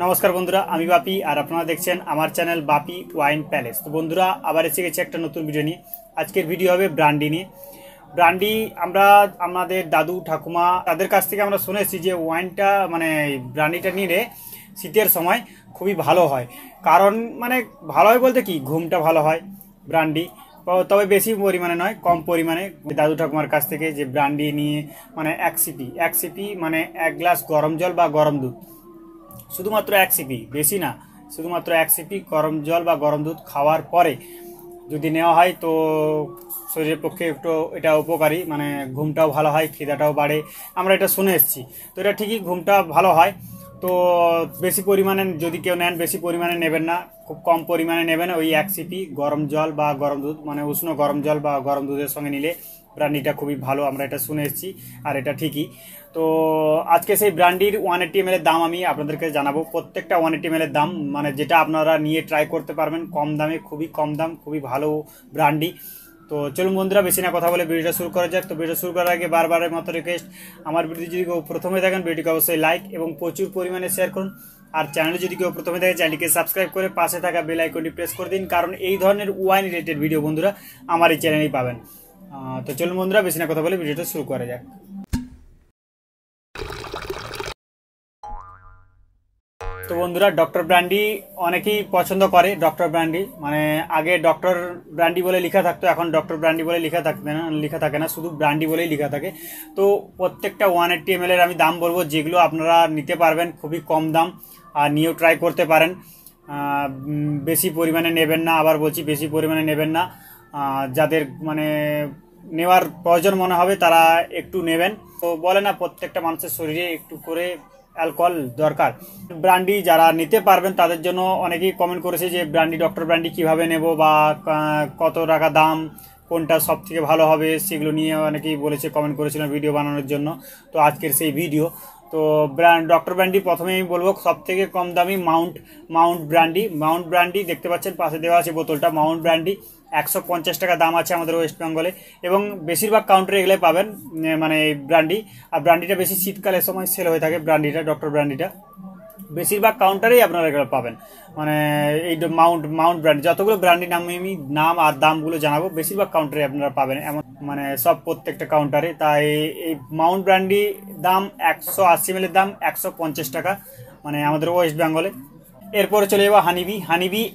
নমস্কার বন্ধুরা, আমি বাপি আর আপনারা দেখছেন আমার চ্যানেল বাপি ওয়াইন প্যালেস। তো বন্ধুরা, আবার এসে গেছে একটা নতুন ভিডিও নিয়ে। আজকের ভিডিও হবে ব্রান্ডি নিয়ে। ব্রান্ডি আমরা আমাদের দাদু ঠাকুমা তাদের কাছ থেকে আমরা শুনেছি যে ওয়াইনটা ব্রান্ডিটা নিলে শীতের সময় খুবই ভালো হয়। কারণ ভালো হয় বলতে কি, ঘুমটা ভালো হয় ব্রান্ডি, তবে বেশি পরিমাণে নয়, কম পরিমাণে। দাদু ঠাকুমার কাছ থেকে যে ব্রান্ডি নিয়ে এক সিপি এক গ্লাস গরম জল বা গরম দুধ, শুধুমাত্র এক সিপি, বেশি না, শুধুমাত্র এক সিপি গরম জল বা গরম দুধ খাওয়ার পরে যদি নেওয়া হয় তো শরীরের পক্ষে একটু এটা উপকারী, ঘুমটাও ভালো হয়, খিদাটাও বাড়ে। আমরা এটা শুনে এসেছি, তো এটা ঠিকই, ঘুমটা ভালো হয়। তো বেশি পরিমাণে যদি কেউ নেন, বেশি পরিমাণে নেবেন না, খুব কম পরিমাণে নেবেন। ওই এক সিপি গরম জল বা গরম দুধ, উষ্ণ গরম জল বা গরম দুধের সঙ্গে নিলে ব্রান্ডিটা খুবই ভালো, আমরা এটা শুনে এসেছি আর এটা ঠিকই। তো আজকে সেই ব্রান্ডির 180 ml এর দাম আমি আপনাদেরকে জানাবো। প্রত্যেকটা 180 ml এর দাম, যেটা আপনারা নিয়ে ট্রাই করতে পারবেন কম দামে, খুবই কম দাম, খুবই ভালো ব্রান্ডি। তো চলুন বন্ধুরা, বেশি না কথা বলে ভিডিওটা শুরু করা যাক। তো ভিডিও শুরু করার আগে বারবারের মতো রিকোয়েস্ট, আমার ভিডিও যদি কেউ প্রথমে দেখেন ভিডিওকে অবশ্যই লাইক এবং প্রচুর পরিমাণে শেয়ার করুন। আর চ্যানেলে যদি কেউ প্রথমে দেখে, চ্যানেলটিকে সাবস্ক্রাইব করে পাশে থাকা বেল আইকনটি প্রেস করে দিন, কারণ এই ধরনের ওয়াইন রিলেটেড ভিডিও বন্ধুরা আমার এই চ্যানেলেই পাবেন। তো চলুন বন্ধুরা, বেশি না কথা বলে ভিডিওটা শুরু করা যাক। তো বন্ধুরা, ডক্টর ব্র্যান্ডি অনেকেই পছন্দ করে। ডক্টর ব্র্যান্ডি আগে ডক্টর ব্র্যান্ডি বলে লেখা থাকতো, এখন ডক্টর ব্র্যান্ডি বলে লেখা থাকে না, শুধু ব্র্যান্ডি বলেই লেখা থাকে। তো প্রত্যেকটা 180 ml এর আমি দাম বলবো, যেগুলো আপনারা নিতে পারবেন খুবই কম দাম, আর নিয়েও ট্রাই করতে পারেন। বেশি পরিমাণে নেবেন না, আবার বলছি বেশি পরিমাণে নেবেন না। যাদের নেওয়ার প্রয়োজন মনে হবে তারা একটু নেবেন। তো বলে না, প্রত্যেকটা মানুষের শরীরে একটু করে অ্যালকোহল দরকার। ব্র্যান্ডি যারা নিতে পারবেন তাদের জন্য অনেকেই কমেন্ট করেছে যে ব্র্যান্ডি, ডক্টর ব্র্যান্ডি কীভাবে নেব বা কত টাকা দাম, কোনটা সব থেকে ভালো হবে, সেগুলো নিয়ে অনেকেই বলেছে, কমেন্ট করেছিলেন ভিডিও বানানোর জন্য। তো আজকের সেই ভিডিও। তো ডক্টর ব্র্যান্ডি প্রথমে আমি বলবো সব থেকে কম দামি মাউন্ট ব্র্যান্ডি দেখতে পাচ্ছেন, পাশে দেওয়া আছে বোতলটা। মাউন্ট ব্র্যান্ডি 150 টাকা দাম আছে আমাদের ওয়েস্ট বেঙ্গলে, এবং বেশিরভাগ কাউন্টারে এগুলো পাবেন ব্র্যান্ডি। আর ব্র্যান্ডিটা বেশি শীতকালের সময় সেল হয়ে থাকে, ব্র্যান্ডিটা, ডক্টর ব্র্যান্ডিটা বেশিরভাগ কাউন্টারেই আপনারা এগুলো পাবেন। এই মাউন্ট ব্র্যান্ড, যতগুলো ব্র্যান্ডের নাম আর দামগুলো জানাবো, বেশিরভাগ কাউন্টারে আপনারা পাবেন, এমন সব প্রত্যেকটা কাউন্টারে। তাই এই মাউন্ট ব্র্যান্ডি দাম 180 ml এর দাম 150 টাকা আমাদের ওয়েস্ট বেঙ্গলে। এরপরে চলে যাবো হানিবি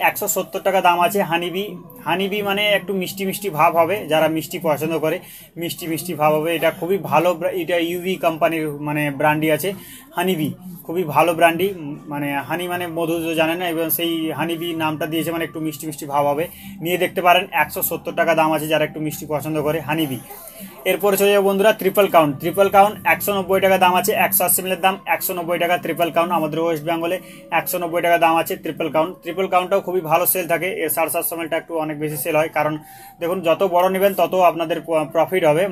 170 টাকা দাম আছে। হানিবি একটু মিষ্টি মিষ্টি ভাব হবে, যারা মিষ্টি পছন্দ করে মিষ্টি ভাব হবে, এটা খুবই ভালো। এটা ইউভি কোম্পানির ব্র্যান্ডি আছে হানিবি, খুবই ভালো ব্র্যান্ডি। হানি মধু জানেন না, এবং সেই হানিবি নামটা দিয়েছে, একটু মিষ্টি ভাব হবে, নিয়ে দেখতে পারেন। 170 টাকা দাম আছে যারা একটু মিষ্টি পছন্দ করে, হানিবি। এরপরে চলে যাবো বন্ধুরা ট্রিপল কাউন্ট 190 টাকা দাম আছে। 180 ml দাম 190 টাকা ট্রিপল কাউন্ট, আমাদের ওয়েস্ট বেঙ্গলে 190 টাকা দাম আছে ট্রিপল কাউন্টটাও খুবই ভালো সেল থাকে। এর 750 ml একটু অনেক বেশি সেল হয়, কারণ দেখুন যত বড় নেবেন তত আপনাদের প্রফিট হবে।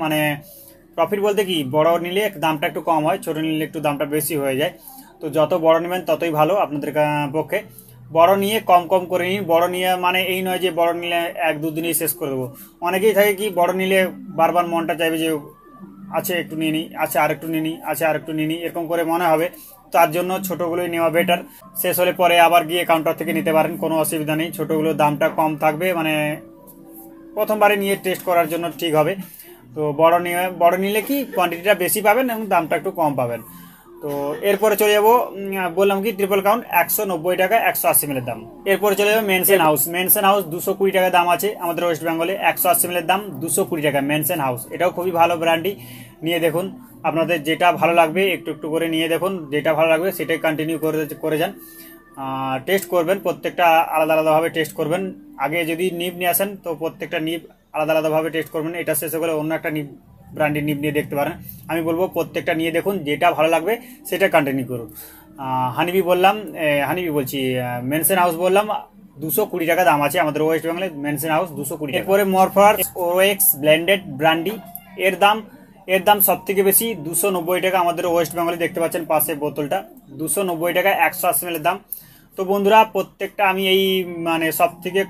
প্রফিট বলতে কি, বড় নিলে দামটা একটু কম হয়, ছোট নিলে একটু দামটা বেশি হয়ে যায়। তো যত বড় নেবেন ততই ভালো আপনাদের পক্ষে। বড় নিয়ে কম করে নিন। বড় নিয়ে এই নয় যে বড় নিলে 1-2 দিনেই শেষ করে দেবো। অনেকেই থাকে কি, বড় নিলে বারবার মনটা চাইবে যে আছে একটু নিয়ে নিই, আছে আর একটু নিয়ে নিই, আছে আর একটু নিয়ে নিই, এরকম করে মনে হবে। তার জন্য ছোটোগুলোই নেওয়া বেটার। শেষ হলে পরে আবার গিয়ে কাউন্টার থেকে নিতে পারেন, কোনো অসুবিধা নেই। ছোটোগুলোর দামটা কম থাকবে, প্রথমবারে নিয়ে টেস্ট করার জন্য ঠিক হবে। তো বড় নিলে কি কোয়ান্টিটিটা বেশি পাবেন এবং দামটা একটু কম পাবেন। তো এরপরে চলে যাবো, বললাম কি, ট্রিপল কাউন্ট 190 টাকা 180 ml দাম। এরপরে চলে যাবো মেনসেন হাউস 220 টাকা দাম আছে আমাদের ওয়েস্ট বেঙ্গলে। 180 ml দাম 220 টাকা মেনসেন হাউস, এটাও খুবই ভালো ব্র্যান্ডি। নিয়ে দেখুন, আপনাদের যেটা ভালো লাগবে একটু করে নিয়ে দেখুন, যেটা ভালো লাগবে সেটাই কন্টিনিউ করে যান। টেস্ট করবেন, প্রত্যেকটা আলাদাভাবে টেস্ট করবেন। আগে যদি নিব নিয়ে আসেন তো প্রত্যেকটা নিব আলাদাভাবে টেস্ট করবেন। এটা শেষ হয়ে গেলে অন্য একটা নিব ব্র্যান্ডের নিব নিয়ে দেখতে পারেন। আমি বলবো প্রত্যেকটা নিয়ে দেখুন, যেটা ভালো লাগবে সেটা কন্টিনিউ করুন। মেনসেন হাউস বললাম 220 টাকা দাম আছে আমাদের ওয়েস্ট বেঙ্গলে, মেনসেন হাউস 220। এরপরে মরফার ওএক্স ব্লেন্ডেড ব্র্যান্ডি, এর দাম সব থেকে বেশি 290 টাকা আমাদের ওয়েস্ট বেঙ্গলে, দেখতে পাচ্ছেন পাশে বোতলটা, 290 টাকা 180 ml দাম। তো বন্ধুরা, প্রত্যেকটা আমি এই সব থেকে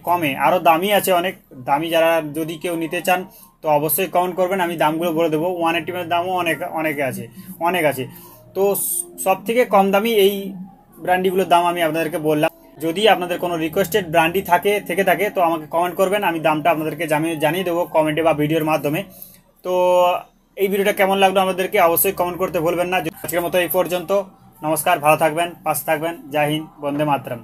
কমে আরও দামি আছে, অনেক দামি। যারা যদি কেউ নিতে চান তো অবশ্যই কমেন্ট করবেন, আমি দামগুলো বলে দেবো। 180 ml দামও অনেক আছে। তো সব থেকে কম দামি এই ব্র্যান্ডিগুলোর দাম আমি আপনাদেরকে বললাম। যদি আপনাদের কোনো রিকোয়েস্টেড ব্র্যান্ডি থেকে থাকে তো আমাকে কমেন্ট করবেন, আমি দামটা আপনাদেরকে জানিয়ে দেবো কমেন্টে বা ভিডিওর মাধ্যমে। তো এই ভিডিওটা কেমন লাগলো আমাদেরকে অবশ্যই কমেন্ট করতে ভুলবেন না। আজকের মতো এই পর্যন্ত, নমস্কার, ভালো থাকবেন, পাশে থাকবেন, জয় হিন্দ, বন্দে মাতরম।